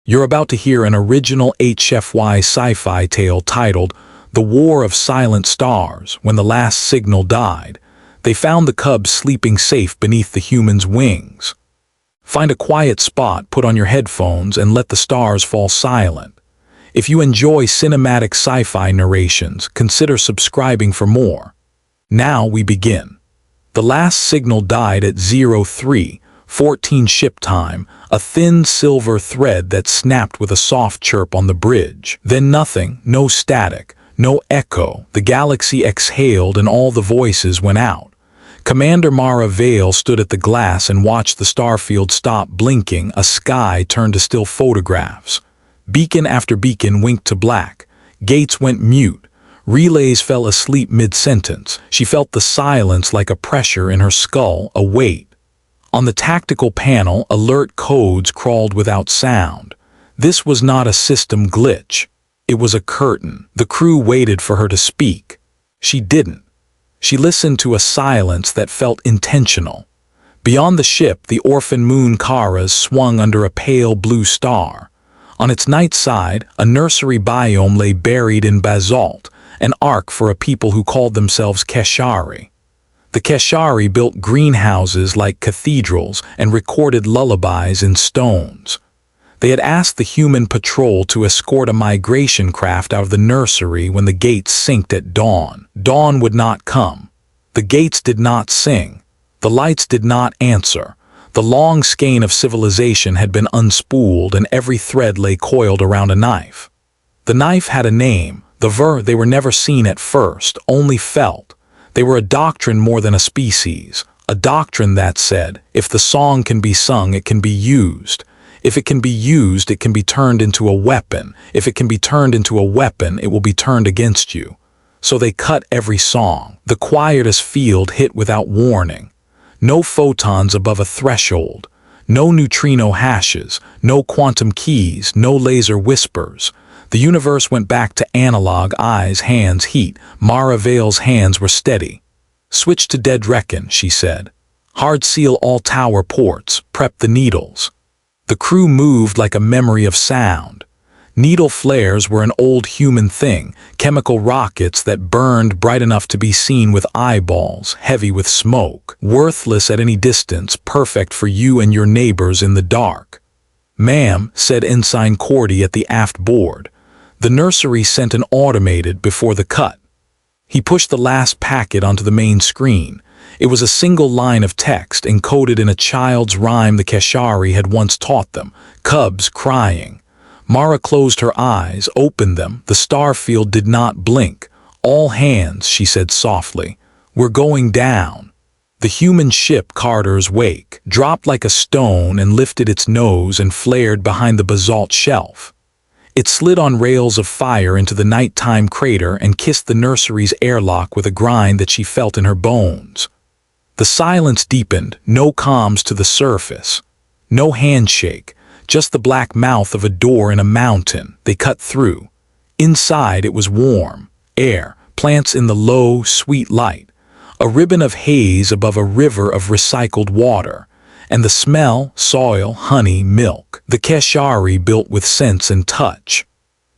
You're about to hear an original HFY sci-fi tale titled The War of Silent Stars. When the last signal died, they found the cubs sleeping safe beneath the humans' wings. Find a quiet spot, put on your headphones, and let the stars fall silent. If you enjoy cinematic sci-fi narrations, consider subscribing for more. Now we begin. The last signal died at 03:14 ship time, a thin silver thread that snapped with a soft chirp on the bridge. Then nothing, no static, no echo. The galaxy exhaled and all the voices went out. Commander Mara Vale stood at the glass and watched the starfield stop blinking. A sky turned to still photographs. Beacon after beacon winked to black. Gates went mute. Relays fell asleep mid-sentence. She felt the silence like a pressure in her skull, a weight. On the tactical panel, alert codes crawled without sound. This was not a system glitch. It was a curtain. The crew waited for her to speak. She didn't. She listened to a silence that felt intentional. Beyond the ship, the orphan moon Karas swung under a pale blue star. On its night side, a nursery biome lay buried in basalt, an ark for a people who called themselves Keshari. The Keshari built greenhouses like cathedrals and recorded lullabies in stones. They had asked the human patrol to escort a migration craft out of the nursery when the gates synced at dawn. Dawn would not come. The gates did not sing. The lights did not answer. The long skein of civilization had been unspooled and every thread lay coiled around a knife. The knife had a name. They were never seen at first, only felt. They were a doctrine more than a species. A doctrine that said, if the song can be sung, it can be used. If it can be used, it can be turned into a weapon. If it can be turned into a weapon, it will be turned against you. So they cut every song. The quietest field hit without warning. No photons above a threshold. No neutrino hashes. No quantum keys. No laser whispers. The universe went back to analog: eyes, hands, heat. Mara Vale's hands were steady. Switch to dead reckon, she said. Hard seal all tower ports. Prep the needles. The crew moved like a memory of sound. Needle flares were an old human thing, chemical rockets that burned bright enough to be seen with eyeballs, heavy with smoke, worthless at any distance, perfect for you and your neighbors in the dark. Ma'am, said Ensign Cordy at the aft board. The nursery sent an automated before the cut. He pushed the last packet onto the main screen. It was a single line of text encoded in a child's rhyme the Keshari had once taught them, cubs crying. Mara closed her eyes, opened them. The starfield did not blink. All hands, she said softly. We're going down. The human ship Carter's Wake dropped like a stone and lifted its nose and flared behind the basalt shelf. It slid on rails of fire into the nighttime crater and kissed the nursery's airlock with a grind that she felt in her bones. The silence deepened, no comms to the surface. No handshake, just the black mouth of a door in a mountain. They cut through. Inside it was warm, air, plants in the low, sweet light, a ribbon of haze above a river of recycled water, and the smell, soil, honey, milk. The Keshari built with sense and touch.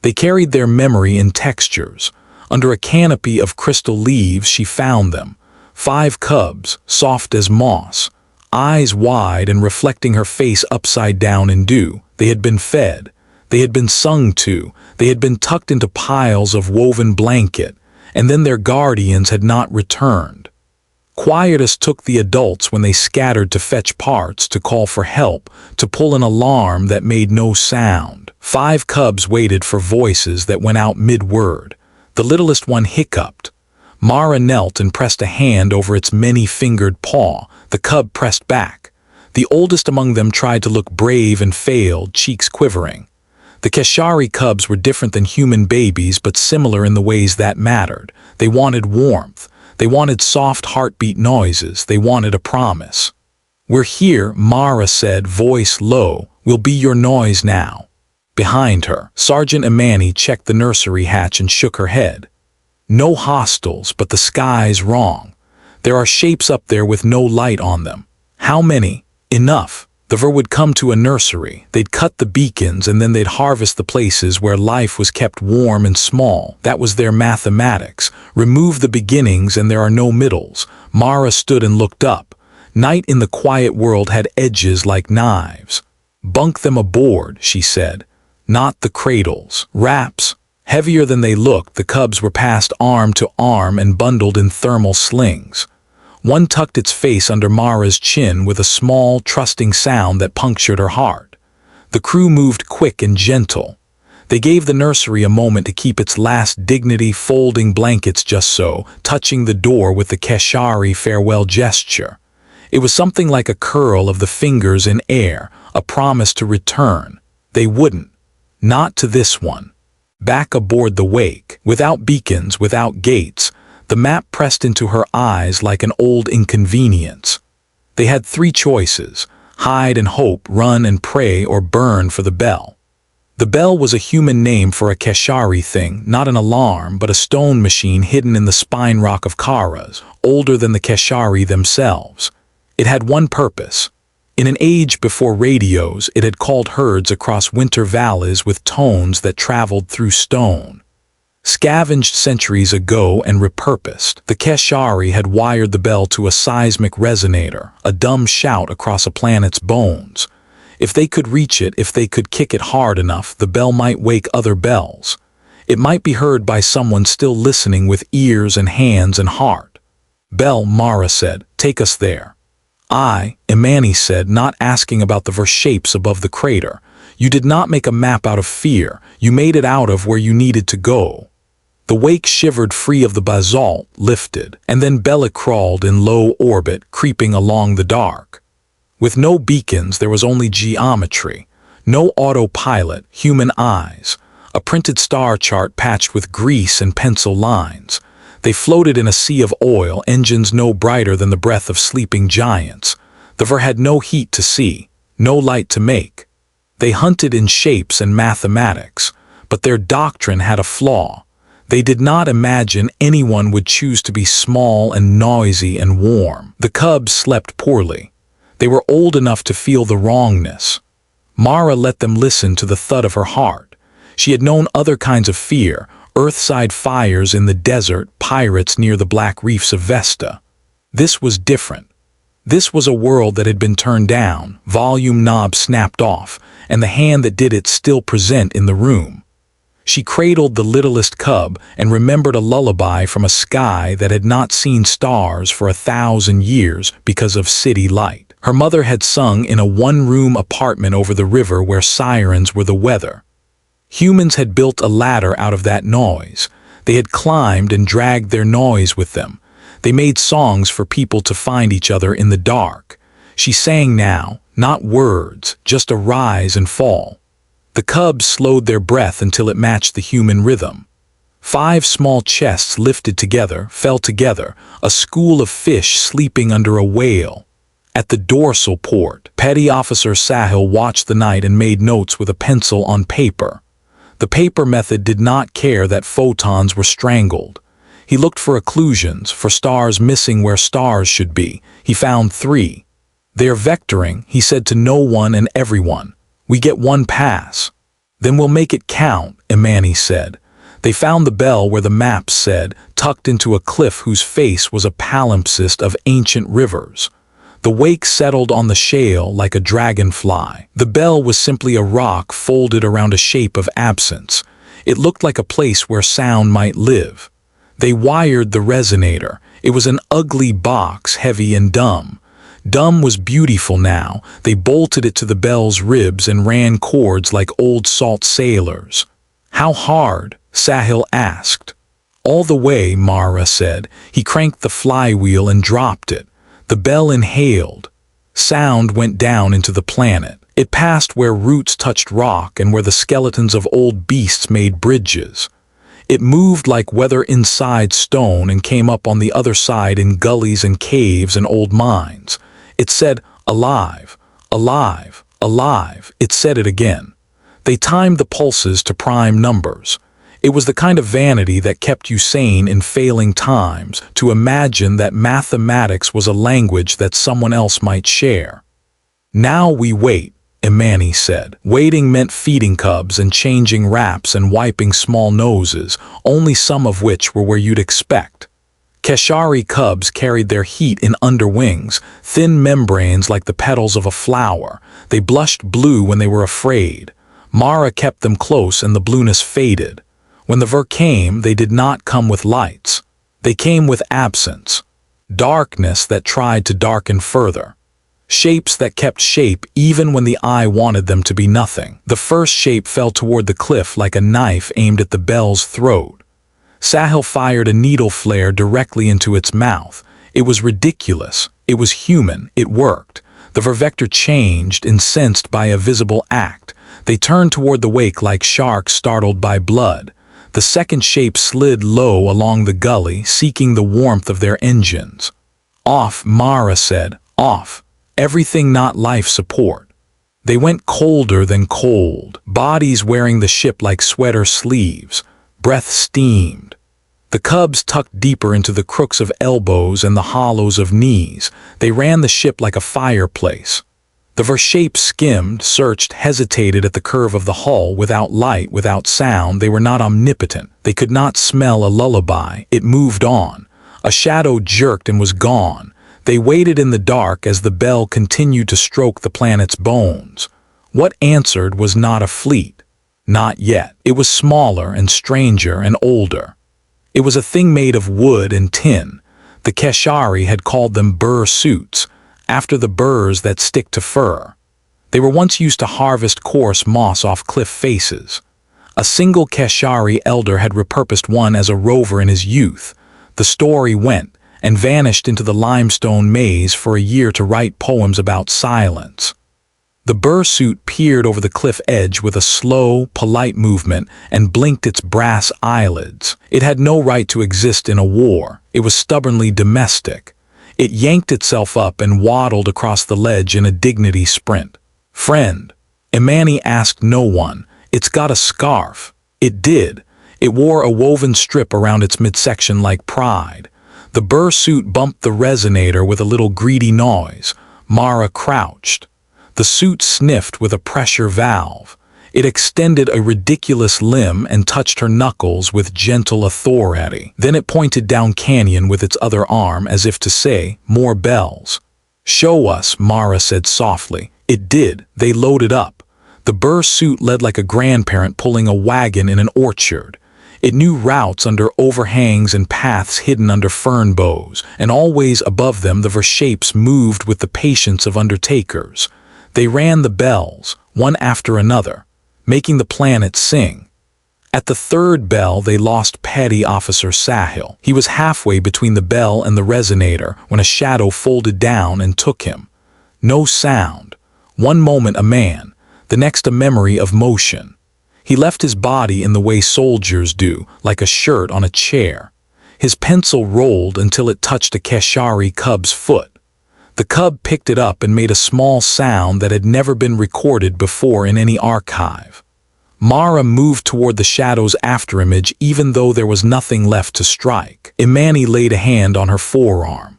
They carried their memory in textures. Under a canopy of crystal leaves she found them. 5 cubs, soft as moss, eyes wide and reflecting her face upside down in dew. They had been fed. They had been sung to. They had been tucked into piles of woven blanket, and then their guardians had not returned. Quietus took the adults when they scattered to fetch parts, to call for help, to pull an alarm that made no sound. 5 cubs waited for voices that went out mid-word. The littlest one hiccuped. Mara knelt and pressed a hand over its many-fingered paw. The cub pressed back. The oldest among them tried to look brave and failed, cheeks quivering. The Keshari cubs were different than human babies, but similar in the ways that mattered. They wanted warmth. They wanted soft heartbeat noises. They wanted a promise. We're here, Mara said, voice low. We'll be your noise now. Behind her, Sergeant Imani checked the nursery hatch and shook her head. No hostiles, but the sky's wrong. There are shapes up there with no light on them. How many? Enough. The Ver would come to a nursery, they'd cut the beacons, and then they'd harvest the places where life was kept warm and small. That was their mathematics. Remove the beginnings and there are no middles. Mara stood and looked up. Night in the quiet world had edges like knives. Bunk them aboard, she said. Not the cradles. Wraps. Heavier than they looked, the cubs were passed arm to arm and bundled in thermal slings. One tucked its face under Mara's chin with a small, trusting sound that punctured her heart. The crew moved quick and gentle. They gave the nursery a moment to keep its last dignity, folding blankets just so, touching the door with the Keshari farewell gesture. It was something like a curl of the fingers in air, a promise to return. They wouldn't. Not to this one. Back aboard the wake, without beacons, without gates, the map pressed into her eyes like an old inconvenience. They had three choices: hide and hope, run and pray, or burn for the bell. The bell was a human name for a Keshari thing, not an alarm, but a stone machine hidden in the spine rock of Karas, older than the Keshari themselves. It had one purpose. In an age before radios, it had called herds across winter valleys with tones that traveled through stone. Scavenged centuries ago and repurposed, the Keshari had wired the bell to a seismic resonator, a dumb shout across a planet's bones. If they could reach it, if they could kick it hard enough, the bell might wake other bells. It might be heard by someone still listening with ears and hands and heart. "Bell," Mara said, "take us there." Imani said, not asking about the verse shapes above the crater. "You did not make a map out of fear, you made it out of where you needed to go." The wake shivered free of the basalt, lifted, and then Bella crawled in low orbit, creeping along the dark. With no beacons, there was only geometry. No autopilot, human eyes. A printed star chart patched with grease and pencil lines. They floated in a sea of oil, engines no brighter than the breath of sleeping giants. The Ver had no heat to see, no light to make. They hunted in shapes and mathematics, but their doctrine had a flaw. They did not imagine anyone would choose to be small and noisy and warm. The cubs slept poorly. They were old enough to feel the wrongness. Mara let them listen to the thud of her heart. She had known other kinds of fear, earthside fires in the desert, pirates near the black reefs of Vesta. This was different. This was a world that had been turned down, volume knob snapped off, and the hand that did it still present in the room. She cradled the littlest cub and remembered a lullaby from a sky that had not seen stars for 1,000 years because of city light. Her mother had sung in a one-room apartment over the river where sirens were the weather. Humans had built a ladder out of that noise. They had climbed and dragged their noise with them. They made songs for people to find each other in the dark. She sang now, not words, just a rise and fall. The cubs slowed their breath until it matched the human rhythm. 5 small chests lifted together, fell together, a school of fish sleeping under a whale. At the dorsal port, Petty Officer Sahil watched the night and made notes with a pencil on paper. The paper method did not care that photons were strangled. He looked for occlusions, for stars missing where stars should be. He found 3. "They're vectoring," he said to no one and everyone. "We get 1 pass." "Then we'll make it count," Imani said. They found the bell where the map said, tucked into a cliff whose face was a palimpsest of ancient rivers. The wake settled on the shale like a dragonfly. The bell was simply a rock folded around a shape of absence. It looked like a place where sound might live. They wired the resonator. It was an ugly box, heavy and dumb. Dumb was beautiful now. They bolted it to the bell's ribs and ran cords like old salt sailors. "How hard?" Sahil asked. "All the way," Mara said. He cranked the flywheel and dropped it. The bell inhaled. Sound went down into the planet. It passed where roots touched rock and where the skeletons of old beasts made bridges. It moved like weather inside stone and came up on the other side in gullies and caves and old mines. It said, "Alive, alive, alive." It said it again. They timed the pulses to prime numbers. It was the kind of vanity that kept you sane in failing times, to imagine that mathematics was a language that someone else might share. "Now we wait," Imani said. Waiting meant feeding cubs and changing wraps and wiping small noses, only some of which were where you'd expect. Keshari cubs carried their heat in underwings, thin membranes like the petals of a flower. They blushed blue when they were afraid. Mara kept them close and the blueness faded. When the Ver came, they did not come with lights. They came with absence. Darkness that tried to darken further. Shapes that kept shape even when the eye wanted them to be nothing. The first shape fell toward the cliff like a knife aimed at the bell's throat. Sahil fired a needle flare directly into its mouth. It was ridiculous. It was human. It worked. The Vervector changed, incensed by a visible act. They turned toward the wake like sharks startled by blood. The second shape slid low along the gully, seeking the warmth of their engines. "Off," Mara said. "Off. Everything not life support." They went colder than cold, bodies wearing the ship like sweater sleeves. Breath steamed. The cubs tucked deeper into the crooks of elbows and the hollows of knees. They ran the ship like a fireplace. The Vershape skimmed, searched, hesitated at the curve of the hull, without light, without sound. They were not omnipotent. They could not smell a lullaby. It moved on. A shadow jerked and was gone. They waited in the dark as the bell continued to stroke the planet's bones. What answered was not a fleet. Not yet. It was smaller and stranger and older. It was a thing made of wood and tin. The Keshari had called them burr suits, after the burrs that stick to fur. They were once used to harvest coarse moss off cliff faces. A single Keshari elder had repurposed one as a rover in his youth. The story went and vanished into the limestone maze for a year to write poems about silence. The bursuit peered over the cliff edge with a slow, polite movement and blinked its brass eyelids. It had no right to exist in a war. It was stubbornly domestic. It yanked itself up and waddled across the ledge in a dignity sprint. "Friend," Imani asked no one. "It's got a scarf." It did. It wore a woven strip around its midsection like pride. The bursuit bumped the resonator with a little greedy noise. Mara crouched. The suit sniffed with a pressure valve. It extended a ridiculous limb and touched her knuckles with gentle authority. Then it pointed down canyon with its other arm as if to say, "More bells." "Show us," Mara said softly. It did. They loaded up. The burr suit led like a grandparent pulling a wagon in an orchard. It knew routes under overhangs and paths hidden under fern boughs, and always above them the Vershapes moved with the patience of undertakers. They ran the bells, one after another, making the planet sing. At the third bell they lost Petty Officer Sahil. He was halfway between the bell and the resonator when a shadow folded down and took him. No sound. One moment a man, the next a memory of motion. He left his body in the way soldiers do, like a shirt on a chair. His pencil rolled until it touched a Keshari cub's foot. The cub picked it up and made a small sound that had never been recorded before in any archive. Mara moved toward the shadow's afterimage even though there was nothing left to strike. Imani laid a hand on her forearm.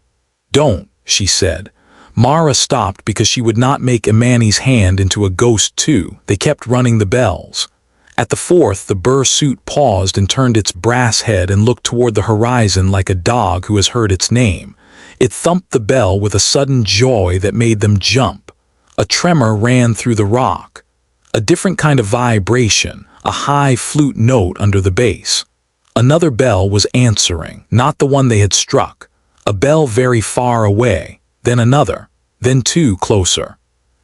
"Don't," she said. Mara stopped because she would not make Imani's hand into a ghost too. They kept running the bells. At the fourth, the burr suit paused and turned its brass head and looked toward the horizon like a dog who has heard its name. It thumped the bell with a sudden joy that made them jump. A tremor ran through the rock. A different kind of vibration, a high flute note under the bass. Another bell was answering, not the one they had struck. A bell very far away, then another, then two closer.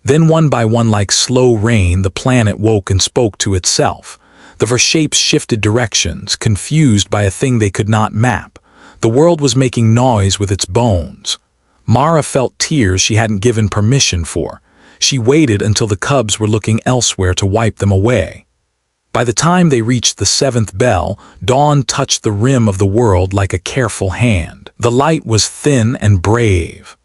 Then one by one like slow rain the planet woke and spoke to itself. The Vershapes shifted directions, confused by a thing they could not map. The world was making noise with its bones. Mara felt tears she hadn't given permission for. She waited until the cubs were looking elsewhere to wipe them away. By the time they reached the seventh bell, dawn touched the rim of the world like a careful hand. The light was thin and brave.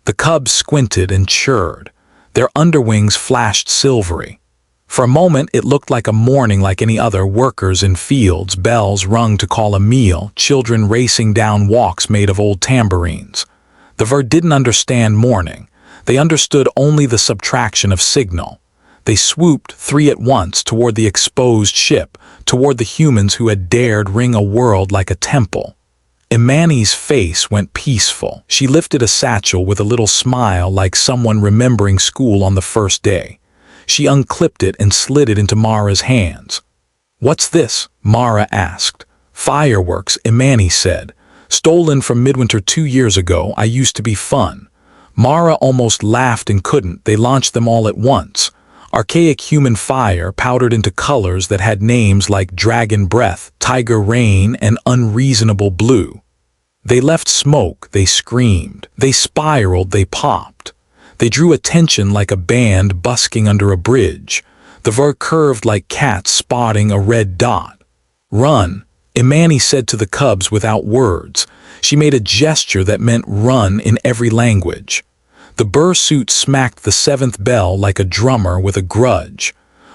The cubs squinted and chirred. Their underwings flashed silvery. For a moment it looked like a morning like any other, workers in fields, bells rung to call a meal, children racing down walks made of old tambourines. The Ver didn't understand morning. They understood only the subtraction of signal. They swooped, three at once, toward the exposed ship, toward the humans who had dared ring a world like a temple. Imani's face went peaceful. She lifted a satchel with a little smile like someone remembering school on the first day. She unclipped it and slid it into Mara's hands. "What's this?" Mara asked. "Fireworks," Imani said. "Stolen from Midwinter 2 years ago. I used to be fun." Mara almost laughed and couldn't. They launched them all at once. Archaic human fire powdered into colors that had names like Dragon Breath, Tiger Rain, and Unreasonable Blue. They left smoke, they screamed. They spiraled, they popped. They drew attention like a band busking under a bridge. The ver curved like cats spotting a red dot. "Run," Imani said to the cubs without words. She made a gesture that meant run in every language. The bursuit smacked the seventh bell like a drummer with a grudge.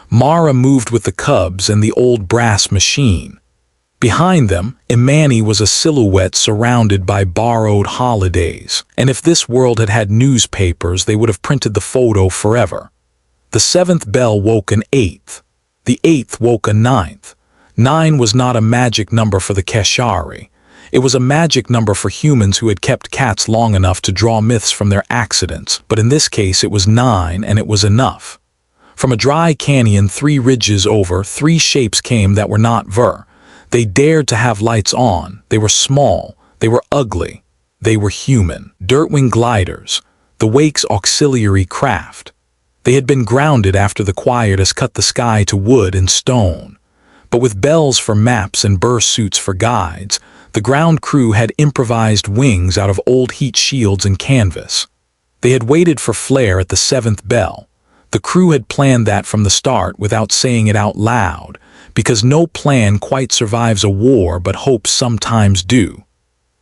Mara moved with the cubs and the old brass machine. Behind them, Imani was a silhouette surrounded by borrowed holidays, and if this world had had newspapers, they would have printed the photo forever. The seventh bell woke an eighth. The eighth woke a ninth. 9 was not a magic number for the Keshari. It was a magic number for humans who had kept cats long enough to draw myths from their accidents, but in this case it was 9 and it was enough. From a dry canyon 3 ridges over, 3 shapes came that were not ver. They dared to have lights on. They were small. They were ugly. They were human. Dirtwing gliders. The Wake's auxiliary craft. They had been grounded after the quietus cut the sky to wood and stone. But with bells for maps and bursuits for guides, the ground crew had improvised wings out of old heat shields and canvas. They had waited for flare at the 7th bell. The crew had planned that from the start without saying it out loud, because no plan quite survives a war but hopes sometimes do.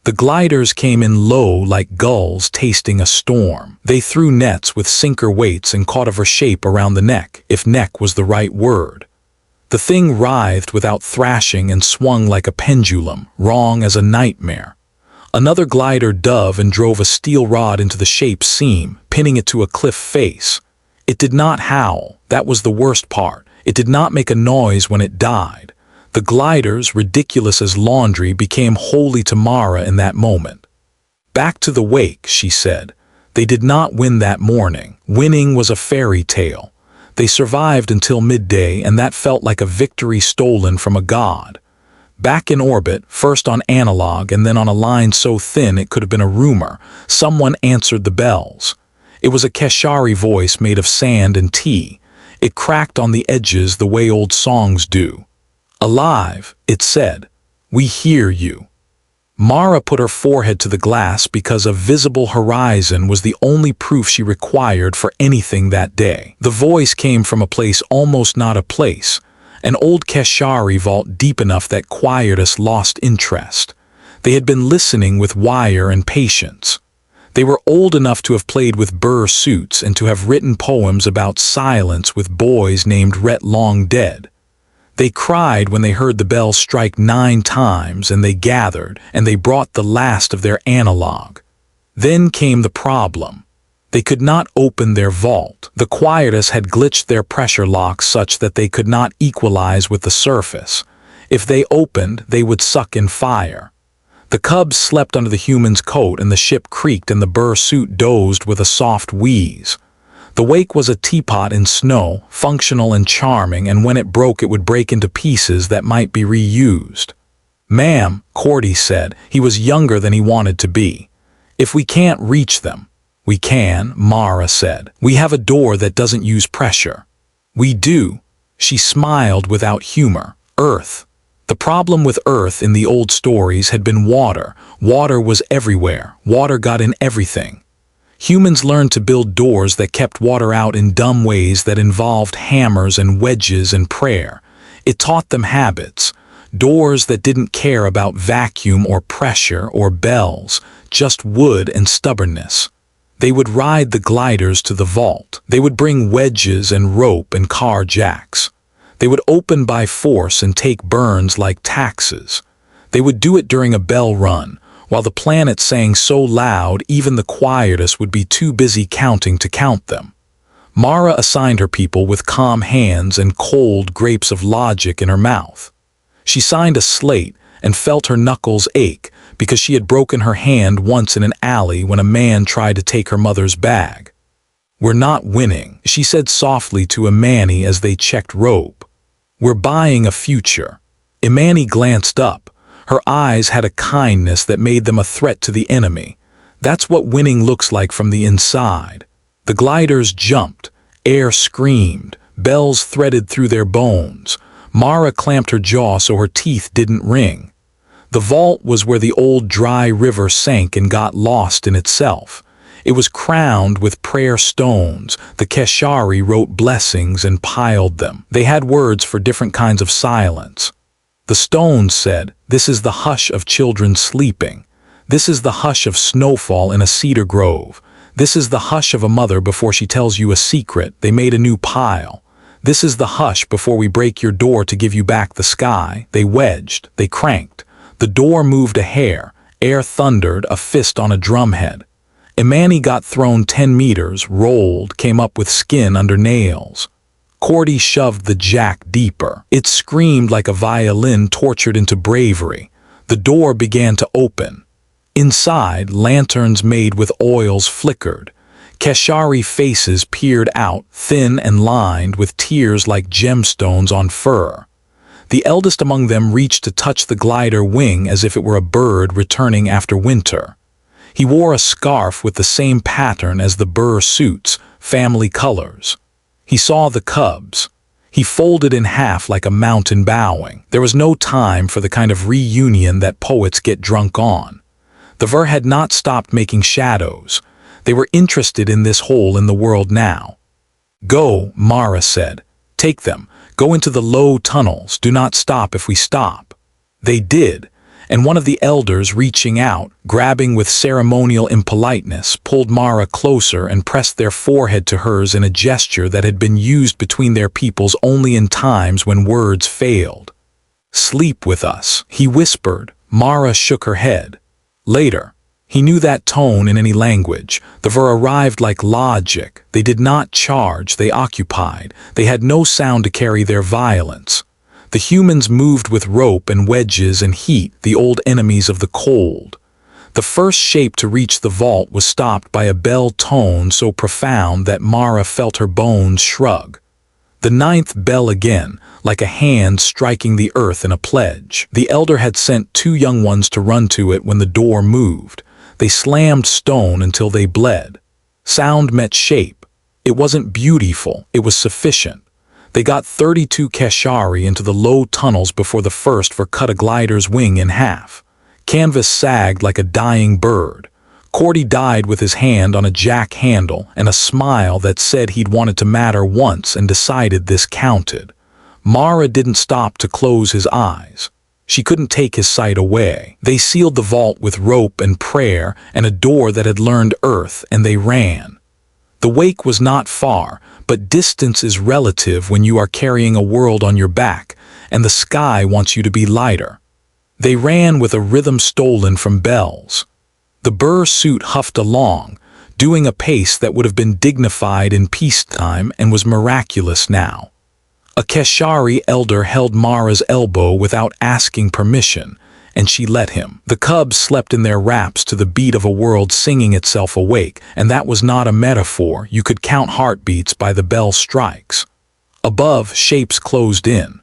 The gliders came in low like gulls tasting a storm. They threw nets with sinker weights and caught a V-shape around the neck, if neck was the right word. The thing writhed without thrashing and swung like a pendulum, wrong as a nightmare. Another glider dove and drove a steel rod into the shape's seam, pinning it to a cliff face. It did not howl. That was the worst part. It did not make a noise when it died. The gliders, ridiculous as laundry, became holy to Mara in that moment. "Back to the Wake," she said. They did not win that morning. Winning was a fairy tale. They survived until midday, and that felt like a victory stolen from a god. Back in orbit, first on analog and then on a line so thin it could have been a rumor, someone answered the bells. It was a Keshari voice made of sand and tea. It cracked on the edges the way old songs do. "Alive," it said. "We hear you." Mara put her forehead to the glass because a visible horizon was the only proof she required for anything that day. The voice came from a place almost not a place, an old Keshari vault deep enough that quietus lost interest. They had been listening with wire and patience. They were old enough to have played with burr suits and to have written poems about silence with boys named Rhett long dead. They cried when they heard the bell strike 9 times, and they gathered, and they brought the last of their analog. Then came the problem. They could not open their vault. The quietus had glitched their pressure locks such that they could not equalize with the surface. If they opened, they would suck in fire. The cubs slept under the human's coat, and the ship creaked, and the burr suit dozed with a soft wheeze. The Wake was a teapot in snow, functional and charming, and when it broke it would break into pieces that might be reused. "Ma'am," Cordy said. He was younger than he wanted to be. "If we can't reach them." "We can," Mara said. "We have a door that doesn't use pressure." "We do." She smiled without humor. "Earth." The problem with Earth in the old stories had been water. Water was everywhere. Water got in everything. Humans learned to build doors that kept water out in dumb ways that involved hammers and wedges and prayer. It taught them habits. Doors that didn't care about vacuum or pressure or bells, just wood and stubbornness. They would ride the gliders to the vault. They would bring wedges and rope and car jacks. They would open by force and take burns like taxes. They would do it during a bell run, while the planet sang so loud even the quietest would be too busy counting to count them. Mara assigned her people with calm hands and cold grapes of logic in her mouth. She signed a slate and felt her knuckles ache because she had broken her hand once in an alley when a man tried to take her mother's bag. "We're not winning," she said softly to Imani as they checked rope. "We're buying a future." Imani glanced up. Her eyes had a kindness that made them a threat to the enemy. That's what winning looks like from the inside. The gliders jumped, air screamed, bells threaded through their bones. Mara clamped her jaw so her teeth didn't ring. The vault was where the old dry river sank and got lost in itself. It was crowned with prayer stones. The Keshari wrote blessings and piled them. They had words for different kinds of silence. The stones said, "This is the hush of children sleeping. This is the hush of snowfall in a cedar grove. This is the hush of a mother before she tells you a secret." They made a new pile. "This is the hush before we break your door to give you back the sky." They wedged, they cranked. The door moved a hair. Air thundered, a fist on a drumhead. Imani got thrown 10 meters, rolled, came up with skin under nails. Cordy shoved the jack deeper. It screamed like a violin tortured into bravery. The door began to open. Inside, lanterns made with oils flickered. Keshari faces peered out, thin and lined with tears like gemstones on fur. The eldest among them reached to touch the glider wing as if it were a bird returning after winter. He wore a scarf with the same pattern as the Burr suits, family colors. He saw the cubs. He folded in half like a mountain bowing. There was no time for the kind of reunion that poets get drunk on. The Ver had not stopped making shadows. They were interested in this hole in the world now. "Go," Mara said. "Take them. Go into the low tunnels. Do not stop if we stop." They did, and one of the elders reaching out, grabbing with ceremonial impoliteness, pulled Mara closer and pressed their forehead to hers in a gesture that had been used between their peoples only in times when words failed. "Sleep with us," he whispered. Mara shook her head. Later. He knew that tone in any language. The Ver arrived like logic. They did not charge, they occupied. They had no sound to carry their violence. The humans moved with rope and wedges and heat, the old enemies of the cold. The first shape to reach the vault was stopped by a bell tone so profound that Mara felt her bones shrug. The 9th bell again, like a hand striking the earth in a pledge. The elder had sent 2 young ones to run to it when the door moved. They slammed stone until they bled. Sound met shape. It wasn't beautiful, it was sufficient. They got 32 Keshari into the low tunnels before the first Ver cut a glider's wing in half. Canvas sagged like a dying bird. Cordy died with his hand on a jack handle and a smile that said he'd wanted to matter once and decided this counted. Mara didn't stop to close his eyes. She couldn't take his sight away. They sealed the vault with rope and prayer and a door that had learned earth, and they ran. The wake was not far, but distance is relative when you are carrying a world on your back, and the sky wants you to be lighter. They ran with a rhythm stolen from bells. The Burr suit huffed along, doing a pace that would have been dignified in peacetime and was miraculous now. A Keshari elder held Mara's elbow without asking permission, and she let him. The cubs slept in their wraps to the beat of a world singing itself awake, and that was not a metaphor. You could count heartbeats by the bell strikes. Above, shapes closed in.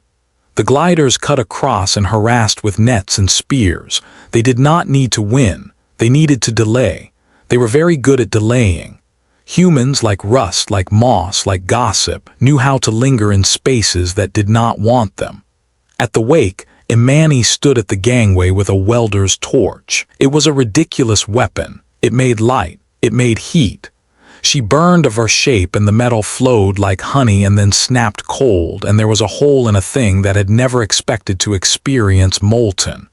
The gliders cut across and harassed with nets and spears. They did not need to win. They needed to delay. They were very good at delaying. Humans like rust, like moss, like gossip, knew how to linger in spaces that did not want them. At the wake, Imani stood at the gangway with a welder's torch. It was a ridiculous weapon. It made light. It made heat. She burned of her shape and the metal flowed like honey and then snapped cold, and there was a hole in a thing that had never expected to experience molten.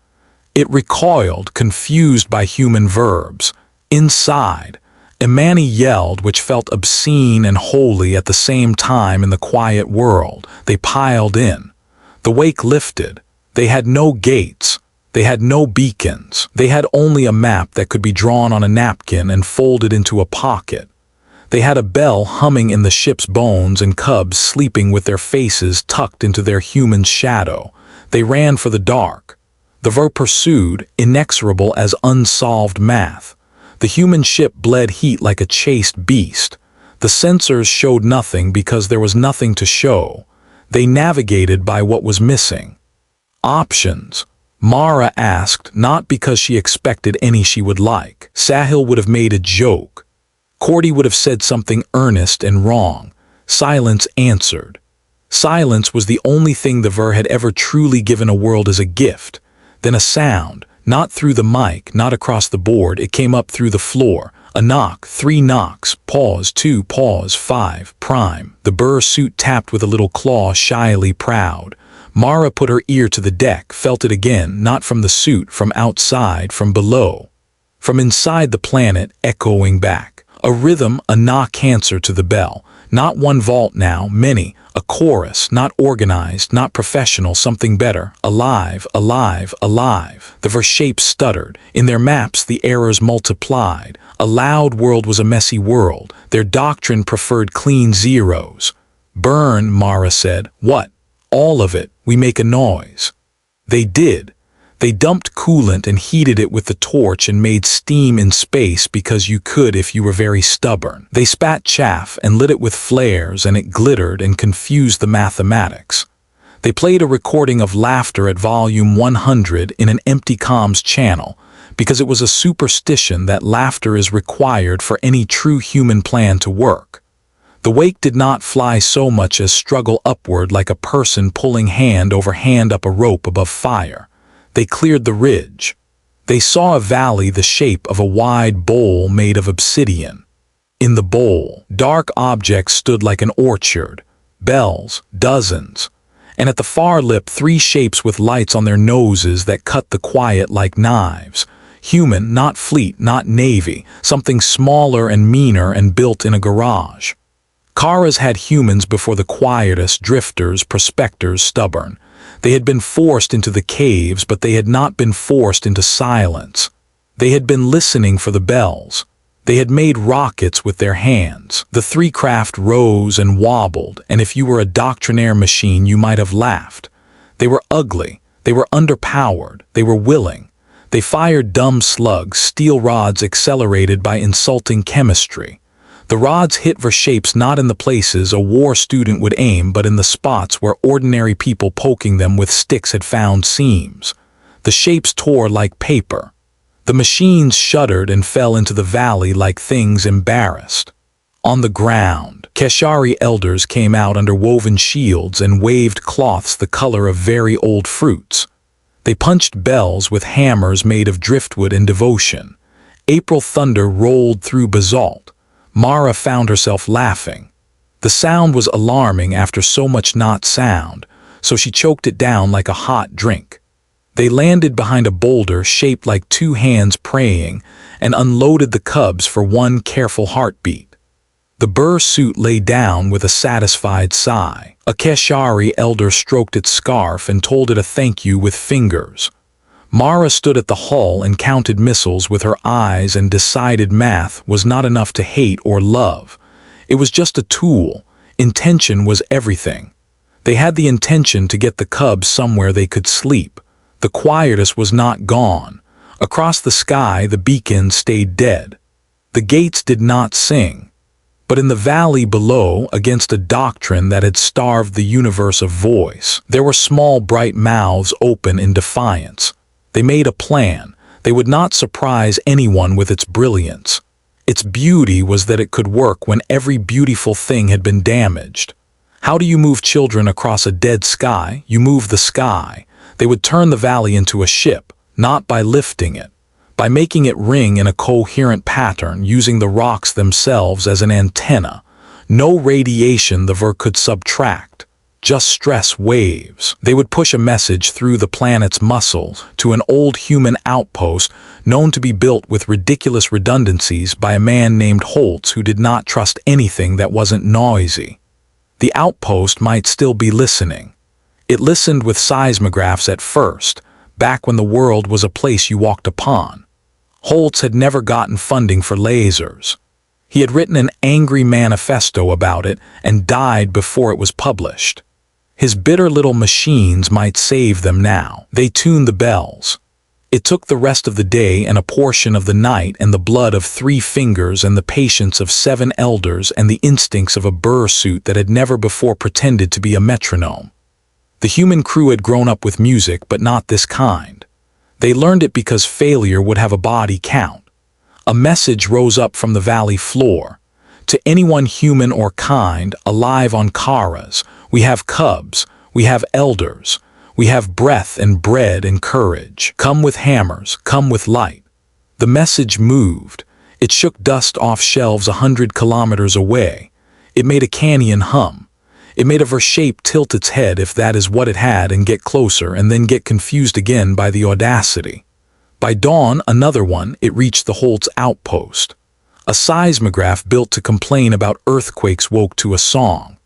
It recoiled, confused by human verbs. Inside, Imani yelled, which felt obscene and holy at the same time in the quiet world. They piled in. The wake lifted. They had no gates. They had no beacons. They had only a map that could be drawn on a napkin and folded into a pocket. They had a bell humming in the ship's bones and cubs sleeping with their faces tucked into their human shadow. They ran for the dark. The Ver pursued, inexorable as unsolved math. The human ship bled heat like a chased beast. The sensors showed nothing because there was nothing to show. They navigated by what was missing. Options. Mara asked, not because she expected any she would like. Sahil would have made a joke. Cordy would have said something earnest and wrong. Silence answered. Silence was the only thing the Ver had ever truly given a world as a gift. Then a sound, not through the mic, not across the board, it came up through the floor. A knock, 3 knocks, pause, 2, pause, 5, prime. The burr suit tapped with a little claw, shyly proud. Mara put her ear to the deck, felt it again, not from the suit, from outside, from below. From inside the planet, echoing back. A rhythm, a knock answer to the bell. Not one vault now, many. A chorus, not organized, not professional, something better. Alive, alive, alive. The Ver shapes stuttered. In their maps, the errors multiplied. A loud world was a messy world. Their doctrine preferred clean zeros. Burn, Mara said. What? All of it. We make a noise. They did. They dumped coolant and heated it with the torch and made steam in space because you could if you were very stubborn. They spat chaff and lit it with flares, and it glittered and confused the mathematics. They played a recording of laughter at volume 100 in an empty comms channel because it was a superstition that laughter is required for any true human plan to work. The wake did not fly so much as struggle upward like a person pulling hand over hand up a rope above fire. They cleared the ridge. They saw a valley the shape of a wide bowl made of obsidian. In the bowl, dark objects stood like an orchard. Bells, dozens. And at the far lip, 3 shapes with lights on their noses that cut the quiet like knives. Human, not fleet, not navy. Something smaller and meaner and built in a garage. Kara's had humans before the quietest, drifters, prospectors, stubborn. They had been forced into the caves, but they had not been forced into silence. They had been listening for the bells. They had made rockets with their hands. The 3 craft rose and wobbled, and if you were a doctrinaire machine, you might have laughed. They were ugly. They were underpowered. They were willing. They fired dumb slugs, steel rods accelerated by insulting chemistry. The rods hit Ver shapes not in the places a war student would aim, but in the spots where ordinary people poking them with sticks had found seams. The shapes tore like paper. The machines shuddered and fell into the valley like things embarrassed. On the ground, Keshari elders came out under woven shields and waved cloths the color of very old fruits. They punched bells with hammers made of driftwood in devotion. April thunder rolled through basalt. Mara found herself laughing. The sound was alarming after so much not sound, so she choked it down like a hot drink. They landed behind a boulder shaped like 2 hands praying and unloaded the cubs for one careful heartbeat. The burr suit lay down with a satisfied sigh. A Keshari elder stroked its scarf and told it a thank you with fingers. Mara stood at the hull and counted missiles with her eyes and decided math was not enough to hate or love. It was just a tool. Intention was everything. They had the intention to get the cubs somewhere they could sleep. The quietus was not gone. Across the sky, the beacons stayed dead. The gates did not sing. But in the valley below, against a doctrine that had starved the universe of voice, there were small bright mouths open in defiance. They made a plan. They would not surprise anyone with its brilliance. Its beauty was that it could work when every beautiful thing had been damaged. How do you move children across a dead sky? You move the sky. They would turn the valley into a ship, not by lifting it, by making it ring in a coherent pattern, using the rocks themselves as an antenna. No radiation the Ver could subtract. Just stress waves. They would push a message through the planet's muscles to an old human outpost known to be built with ridiculous redundancies by a man named Holtz who did not trust anything that wasn't noisy. The outpost might still be listening. It listened with seismographs at first, back when the world was a place you walked upon. Holtz had never gotten funding for lasers. He had written an angry manifesto about it and died before it was published. His bitter little machines might save them now. They tuned the bells. It took the rest of the day and a portion of the night and the blood of 3 fingers and the patience of 7 elders and the instincts of a burr suit that had never before pretended to be a metronome. The human crew had grown up with music, but not this kind. They learned it because failure would have a body count. A message rose up from the valley floor. To anyone human or kind, alive on Karas, we have cubs, we have elders, we have breath and bread and courage. Come with hammers, come with light. The message moved. It shook dust off shelves 100 kilometers away. It made a canyon hum. It made a V-shape tilt its head if that is what it had and get closer and then get confused again by the audacity. By dawn, another one, it reached the Holtz outpost. A seismograph built to complain about earthquakes woke to a song.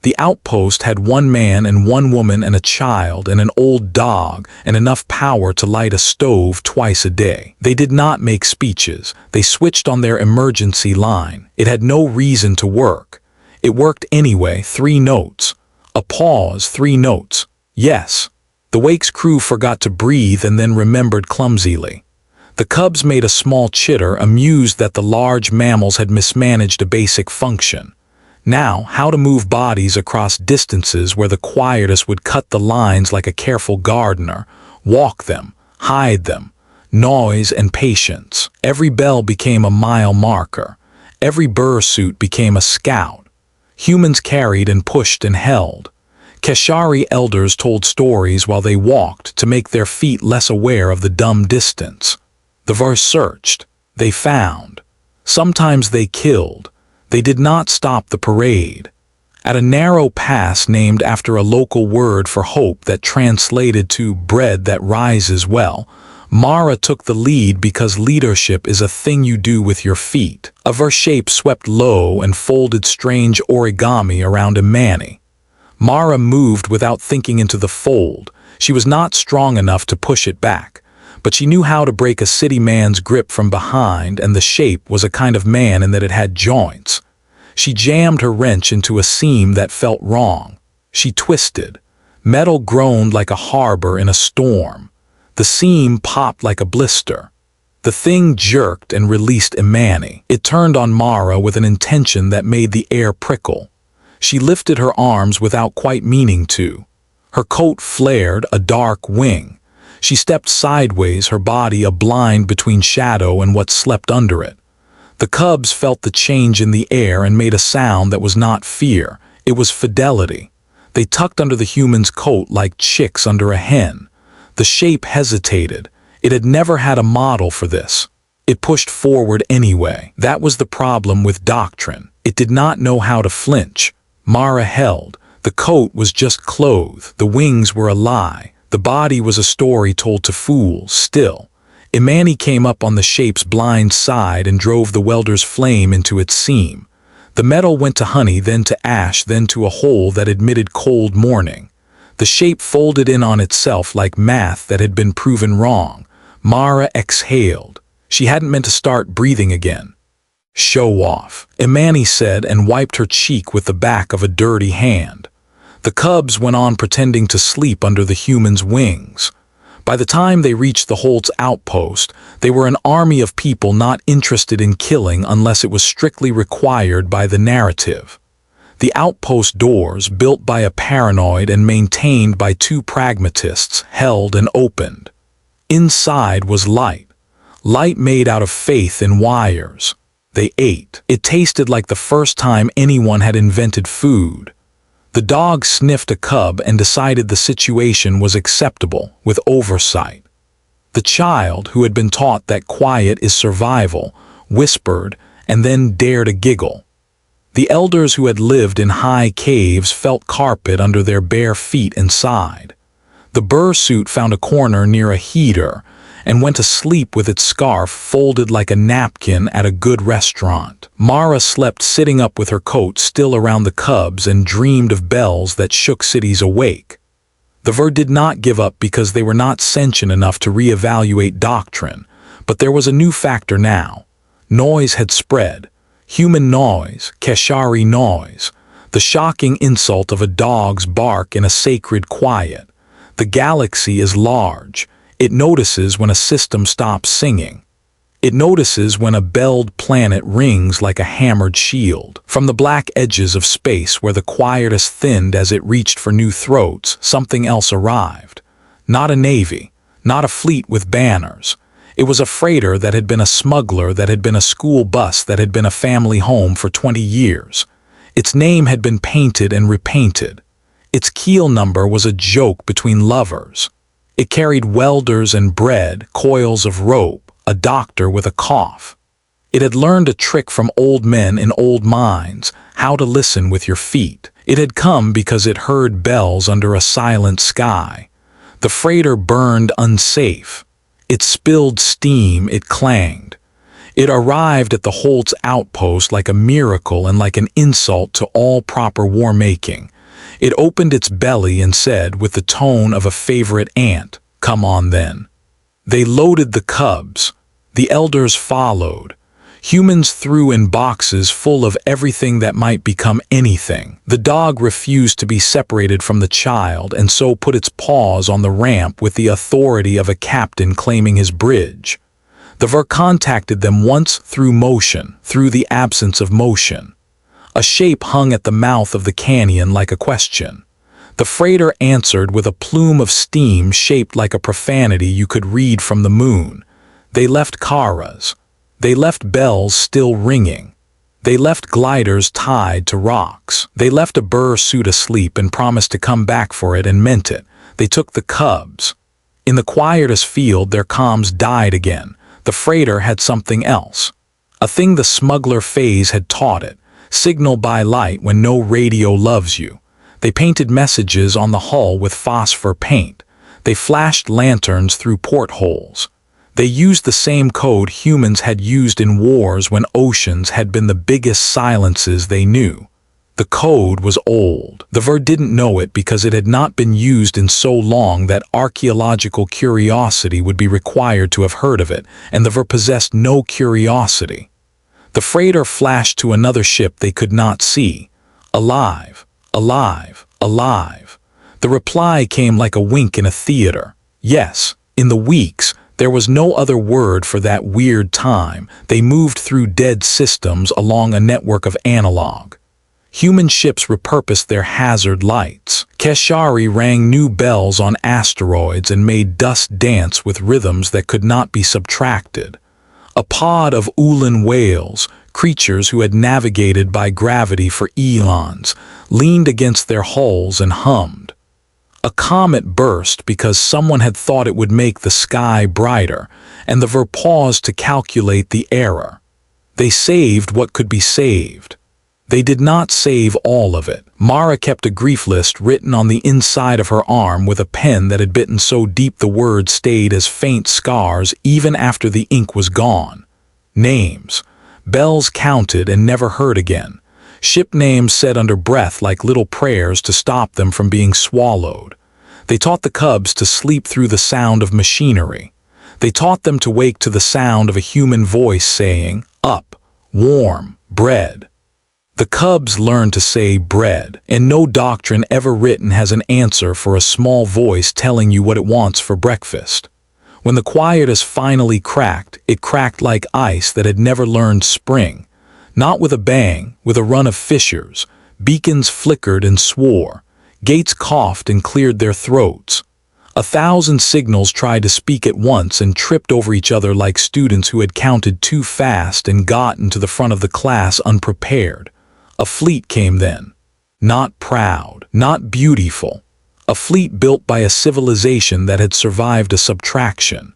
The outpost had 1 man and 1 woman and a child and an old dog and enough power to light a stove twice a day. They did not make speeches. They switched on their emergency line. It had no reason to work. It worked anyway, 3 notes. A pause, 3 notes. Yes. The Wake's crew forgot to breathe and then remembered clumsily. The cubs made a small chitter, amused that the large mammals had mismanaged a basic function. Now, how to move bodies across distances where the quietus would cut the lines like a careful gardener, walk them, hide them, noise and patience. Every bell became a mile marker. Every burr suit became a scout. Humans carried and pushed and held. Keshari elders told stories while they walked to make their feet less aware of the dumb distance. The verse searched. They found. Sometimes they killed. They did not stop the parade. At a narrow pass named after a local word for hope that translated to bread that rises well, Mara took the lead because leadership is a thing you do with your feet. A V-shape swept low and folded strange origami around Imani. Mara moved without thinking into the fold. She was not strong enough to push it back, but she knew how to break a city man's grip from behind, and the shape was a kind of man in that it had joints. She jammed her wrench into a seam that felt wrong. She twisted. Metal groaned like a harbor in a storm. The seam popped like a blister. The thing jerked and released Imani. It turned on Mara with an intention that made the air prickle. She lifted her arms without quite meaning to. Her coat flared, a dark wing. She stepped sideways, her body a blind between shadow and what slept under it. The cubs felt the change in the air and made a sound that was not fear. It was fidelity. They tucked under the human's coat like chicks under a hen. The shape hesitated. It had never had a model for this. It pushed forward anyway. That was the problem with doctrine. It did not know how to flinch. Mara held. The coat was just cloth. The wings were a lie. The body was a story told to fools. Still, Imani came up on the shape's blind side and drove the welder's flame into its seam. The metal went to honey, then to ash, then to a hole that admitted cold morning. The shape folded in on itself like math that had been proven wrong. Mara exhaled. She hadn't meant to start breathing again. Show off, Imani said and wiped her cheek with the back of a dirty hand. The cubs went on pretending to sleep under the human's wings. By the time they reached the Holtz outpost, they were an army of people not interested in killing unless it was strictly required by the narrative. The outpost doors, built by a paranoid and maintained by 2 pragmatists, held and opened. Inside was light. Light made out of faith in wires. They ate. It tasted like the first time anyone had invented food. The dog sniffed a cub and decided the situation was acceptable, with oversight. The child, who had been taught that quiet is survival, whispered and then dared a giggle. The elders who had lived in high caves felt carpet under their bare feet and sighed. The burr suit found a corner near a heater and went to sleep with its scarf folded like a napkin at a good restaurant. Mara slept sitting up with her coat still around the cubs and dreamed of bells that shook cities awake. The Ver did not give up because they were not sentient enough to reevaluate doctrine, but there was a new factor now. Noise had spread. Human noise, Keshari noise, the shocking insult of a dog's bark in a sacred quiet. The galaxy is large. It notices when a system stops singing. It notices when a belled planet rings like a hammered shield. From the black edges of space where the quietus thinned as it reached for new throats, something else arrived. Not a navy, not a fleet with banners. It was a freighter that had been a smuggler, that had been a school bus, that had been a family home for 20 years. Its name had been painted and repainted. Its keel number was a joke between lovers. It carried welders and bread, coils of rope, a doctor with a cough. It had learned a trick from old men in old mines, how to listen with your feet. It had come because it heard bells under a silent sky. The freighter burned unsafe. It spilled steam, it clanged. It arrived at the Holt's outpost like a miracle and like an insult to all proper war-making. It opened its belly and said, with the tone of a favorite aunt, "Come on then." They loaded the cubs. The elders followed. Humans threw in boxes full of everything that might become anything. The dog refused to be separated from the child and so put its paws on the ramp with the authority of a captain claiming his bridge. The Ver contacted them once through motion, through the absence of motion. A shape hung at the mouth of the canyon like a question. The freighter answered with a plume of steam shaped like a profanity you could read from the moon. They left Karas. They left bells still ringing. They left gliders tied to rocks. They left a burr suit asleep and promised to come back for it and meant it. They took the cubs. In the quietest field, their comms died again. The freighter had something else. A thing the smuggler phase had taught it. Signal by light when no radio loves you. They painted messages on the hull with phosphor paint. They flashed lanterns through portholes. They used the same code humans had used in wars when oceans had been the biggest silences they knew. The code was old. The Ver didn't know it because it had not been used in so long that archaeological curiosity would be required to have heard of it, and the Ver possessed no curiosity. The freighter flashed to another ship they could not see. Alive, alive, alive. The reply came like a wink in a theater. Yes, in the weeks, there was no other word for that weird time. They moved through dead systems along a network of analog. Human ships repurposed their hazard lights. Keshari rang new bells on asteroids and made dust dance with rhythms that could not be subtracted. A pod of Ulan whales, creatures who had navigated by gravity for eons, leaned against their hulls and hummed. A comet burst because someone had thought it would make the sky brighter, and the Ver paused to calculate the error. They saved what could be saved. They did not save all of it. Mara kept a grief list written on the inside of her arm with a pen that had bitten so deep the words stayed as faint scars even after the ink was gone. Names. Bells counted and never heard again. Ship names said under breath like little prayers to stop them from being swallowed. They taught the cubs to sleep through the sound of machinery. They taught them to wake to the sound of a human voice saying, "Up, warm, bread." The cubs learned to say bread, and no doctrine ever written has an answer for a small voice telling you what it wants for breakfast. When the quietus finally cracked, it cracked like ice that had never learned spring. Not with a bang, with a run of fissures. Beacons flickered and swore. Gates coughed and cleared their throats. 1,000 signals tried to speak at once and tripped over each other like students who had counted too fast and gotten to the front of the class unprepared. A fleet came then. Not proud, not beautiful. A fleet built by a civilization that had survived a subtraction.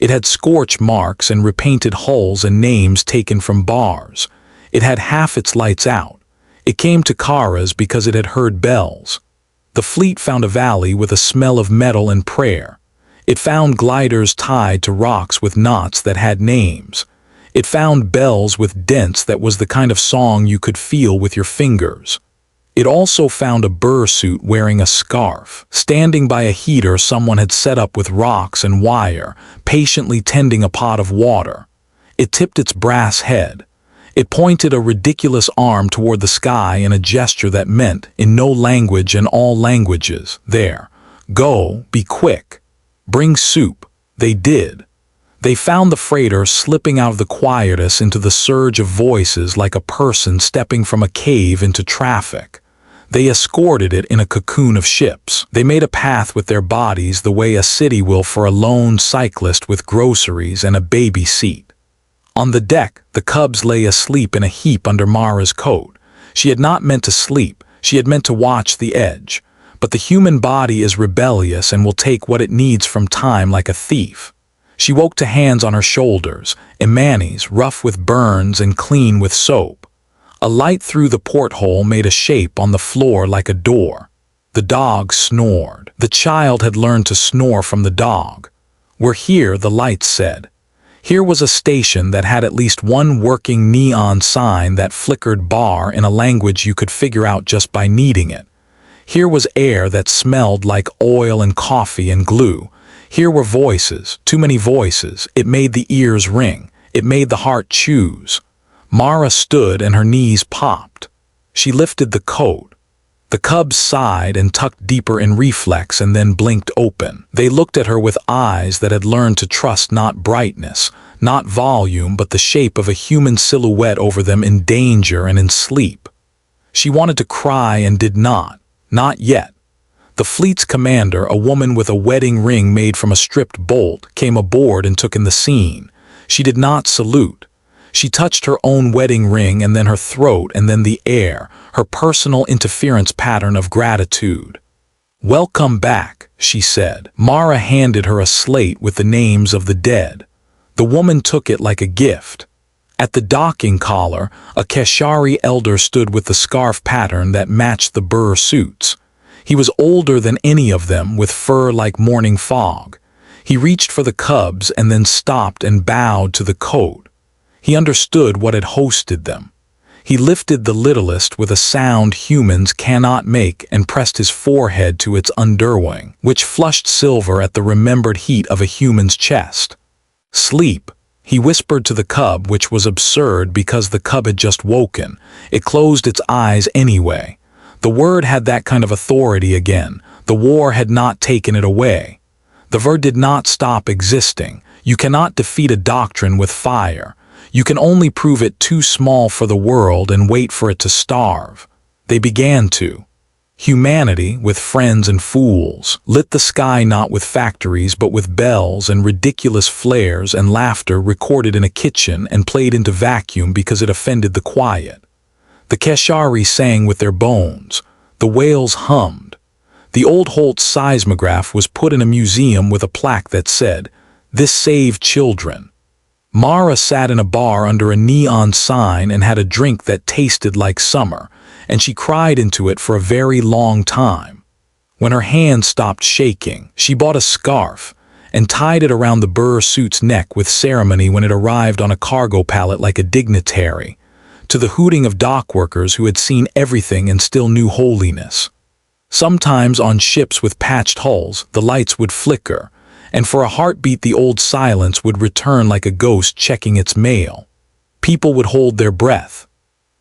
It had scorch marks and repainted hulls and names taken from bars. It had half its lights out. It came to Karas because it had heard bells. The fleet found a valley with a smell of metal and prayer. It found gliders tied to rocks with knots that had names. It found bells with dents that was the kind of song you could feel with your fingers. It also found a bursuit wearing a scarf, standing by a heater someone had set up with rocks and wire, patiently tending a pot of water. It tipped its brass head. It pointed a ridiculous arm toward the sky in a gesture that meant, in no language and all languages, there. Go, be quick. Bring soup. They did. They found the freighter slipping out of the quietus into the surge of voices like a person stepping from a cave into traffic. They escorted it in a cocoon of ships. They made a path with their bodies the way a city will for a lone cyclist with groceries and a baby seat. On the deck, the cubs lay asleep in a heap under Mara's coat. She had not meant to sleep, she had meant to watch the edge. But the human body is rebellious and will take what it needs from time like a thief. She woke to hands on her shoulders, Imani's, rough with burns and clean with soap. A light through the porthole made a shape on the floor like a door. The dog snored. The child had learned to snore from the dog. "We're here," the light said. Here was a station that had at least one working neon sign that flickered bar in a language you could figure out just by needing it. Here was air that smelled like oil and coffee and glue. Here were voices, too many voices. It made the ears ring. It made the heart choose. Mara stood and her knees popped. She lifted the coat. The cubs sighed and tucked deeper in reflex and then blinked open. They looked at her with eyes that had learned to trust not brightness, not volume, but the shape of a human silhouette over them in danger and in sleep. She wanted to cry and did not. Not yet. The fleet's commander, a woman with a wedding ring made from a stripped bolt, came aboard and took in the scene. She did not salute. She touched her own wedding ring and then her throat and then the air, her personal interference pattern of gratitude. "Welcome back," she said. Mara handed her a slate with the names of the dead. The woman took it like a gift. At the docking collar, a Keshari elder stood with the scarf pattern that matched the Burr suits. He was older than any of them, with fur like morning fog. He reached for the cubs and then stopped and bowed to the coat. He understood what had hosted them. He lifted the littlest with a sound humans cannot make and pressed his forehead to its underwing, which flushed silver at the remembered heat of a human's chest. "Sleep," he whispered to the cub, which was absurd because the cub had just woken. It closed its eyes anyway. The word had that kind of authority again. The war had not taken it away. The word did not stop existing. You cannot defeat a doctrine with fire. You can only prove it too small for the world and wait for it to starve. They began to. Humanity, with friends and fools, lit the sky not with factories but with bells and ridiculous flares and laughter recorded in a kitchen and played into vacuum because it offended the quiet. The Keshari sang with their bones. The whales hummed. The old Holt seismograph was put in a museum with a plaque that said, "This saved children." Mara sat in a bar under a neon sign and had a drink that tasted like summer, and she cried into it for a very long time. When her hand stopped shaking, she bought a scarf and tied it around the Burr suit's neck with ceremony when it arrived on a cargo pallet like a dignitary, to the hooting of dock workers who had seen everything and still knew holiness. Sometimes on ships with patched hulls, the lights would flicker, and for a heartbeat the old silence would return like a ghost checking its mail. People would hold their breath.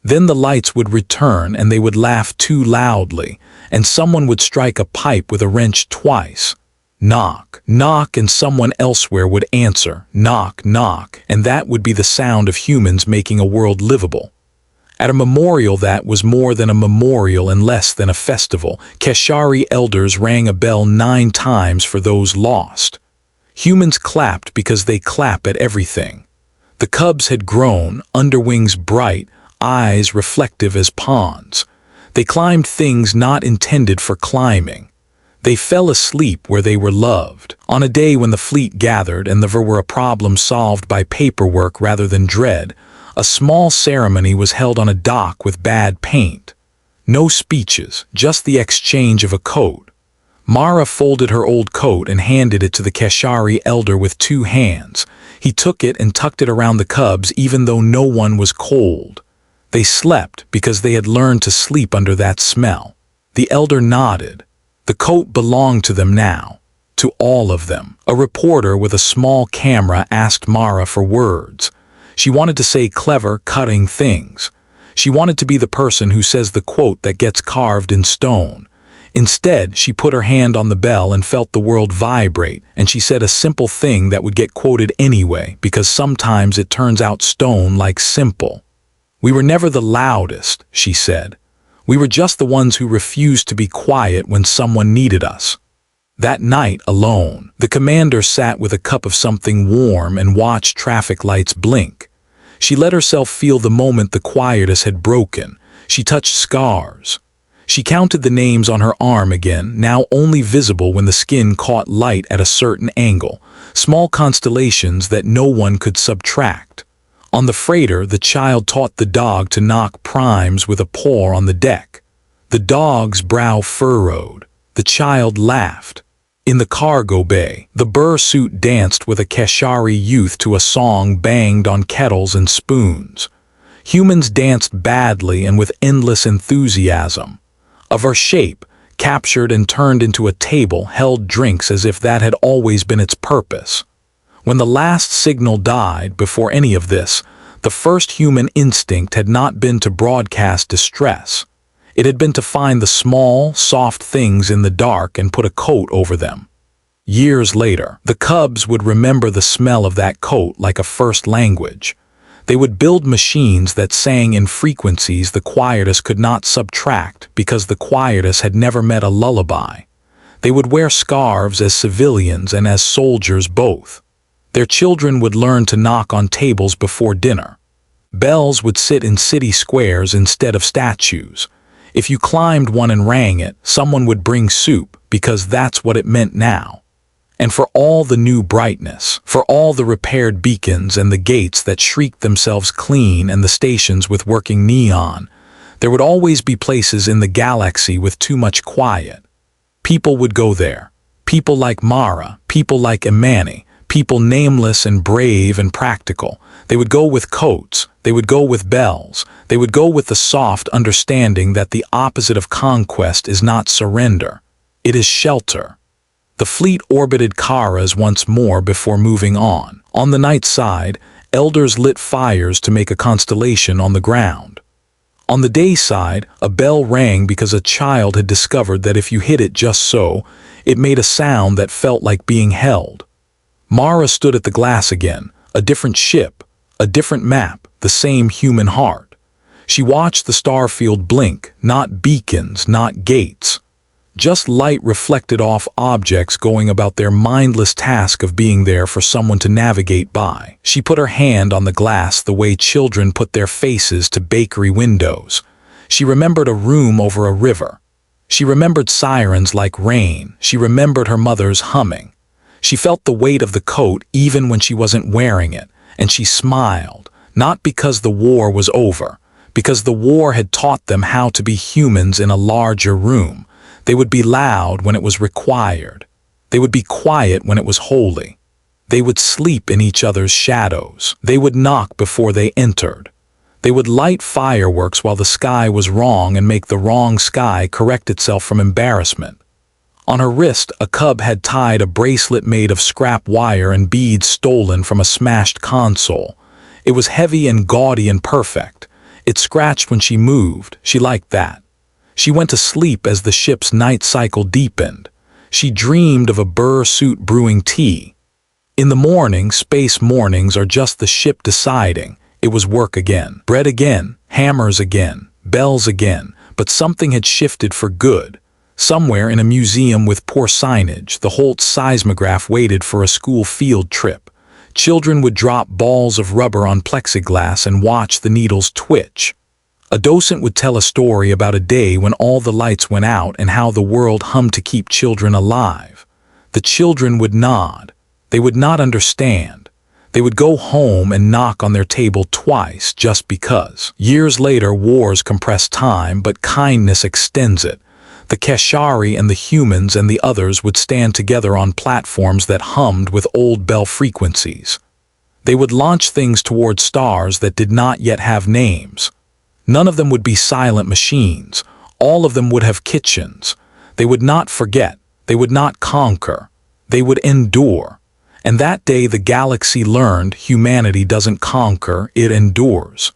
Then the lights would return and they would laugh too loudly, and someone would strike a pipe with a wrench twice. Knock, knock, and someone elsewhere would answer, knock, knock, and that would be the sound of humans making a world livable. At a memorial that was more than a memorial and less than a festival, Keshari elders rang a bell 9 times for those lost. Humans clapped because they clap at everything. The cubs had grown, underwings bright, eyes reflective as ponds. They climbed things not intended for climbing. They fell asleep where they were loved. On a day when the fleet gathered and there were a problem solved by paperwork rather than dread, a small ceremony was held on a dock with bad paint. No speeches, just the exchange of a coat. Mara folded her old coat and handed it to the Keshari elder with 2 hands. He took it and tucked it around the cubs even though no one was cold. They slept because they had learned to sleep under that smell. The elder nodded. The coat belonged to them now. To all of them. A reporter with a small camera asked Mara for words. She wanted to say clever, cutting things. She wanted to be the person who says the quote that gets carved in stone. Instead, she put her hand on the bell and felt the world vibrate, and she said a simple thing that would get quoted anyway, because sometimes it turns out stone like simple. "We were never the loudest," she said. "We were just the ones who refused to be quiet when someone needed us." That night, alone, the commander sat with a cup of something warm and watched traffic lights blink. She let herself feel the moment the quietus had broken. She touched scars. She counted the names on her arm again, now only visible when the skin caught light at a certain angle, small constellations that no one could subtract. On the freighter, the child taught the dog to knock primes with a paw on the deck. The dog's brow furrowed. The child laughed. In the cargo bay, the burr suit danced with a Keshari youth to a song banged on kettles and spoons. Humans danced badly and with endless enthusiasm. Of her shape, captured and turned into a table, held drinks as if that had always been its purpose. When the last signal died, before any of this, the first human instinct had not been to broadcast distress. It had been to find the small, soft things in the dark and put a coat over them. Years later, the cubs would remember the smell of that coat like a first language. They would build machines that sang in frequencies the quietus could not subtract because the quietus had never met a lullaby. They would wear scarves as civilians and as soldiers both. Their children would learn to knock on tables before dinner. Bells would sit in city squares instead of statues. If you climbed one and rang it, someone would bring soup because that's what it meant now. And for all the new brightness, for all the repaired beacons and the gates that shrieked themselves clean and the stations with working neon, there would always be places in the galaxy with too much quiet. People would go there. People like Mara, people like Imani, people nameless and brave and practical. They would go with coats, they would go with bells, they would go with the soft understanding that the opposite of conquest is not surrender. It is shelter. The fleet orbited Karas once more before moving on. On the night side, elders lit fires to make a constellation on the ground. On the day side, a bell rang because a child had discovered that if you hit it just so, it made a sound that felt like being held. Mara stood at the glass again, a different ship, a different map, the same human heart. She watched the starfield blink, not beacons, not gates. Just light reflected off objects going about their mindless task of being there for someone to navigate by. She put her hand on the glass the way children put their faces to bakery windows. She remembered a room over a river. She remembered sirens like rain. She remembered her mother's humming. She felt the weight of the coat even when she wasn't wearing it, and she smiled, not because the war was over, because the war had taught them how to be humans in a larger room. They would be loud when it was required. They would be quiet when it was holy. They would sleep in each other's shadows. They would knock before they entered. They would light fireworks while the sky was wrong and make the wrong sky correct itself from embarrassment. On her wrist, a cub had tied a bracelet made of scrap wire and beads stolen from a smashed console. It was heavy and gaudy and perfect. It scratched when she moved. She liked that. She went to sleep as the ship's night cycle deepened. She dreamed of a burr suit brewing tea. In the morning, space mornings are just the ship deciding. It was work again, bread again, hammers again, bells again, but something had shifted for good. Somewhere in a museum with poor signage, the Holt seismograph waited for a school field trip. Children would drop balls of rubber on plexiglass and watch the needles twitch. A docent would tell a story about a day when all the lights went out and how the world hummed to keep children alive. The children would nod. They would not understand. They would go home and knock on their table twice just because. Years later, wars compress time, but kindness extends it. The Keshari and the humans and the others would stand together on platforms that hummed with old bell frequencies. They would launch things toward stars that did not yet have names. None of them would be silent machines. All of them would have kitchens. They would not forget. They would not conquer. They would endure. And that day the galaxy learned humanity doesn't conquer, it endures.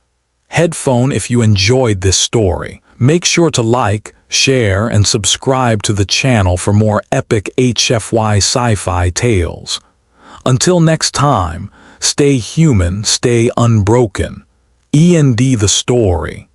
Headphone, if you enjoyed this story, make sure to like, share, and subscribe to the channel for more epic HFY sci-fi tales. Until next time, stay human, stay unbroken. END the story.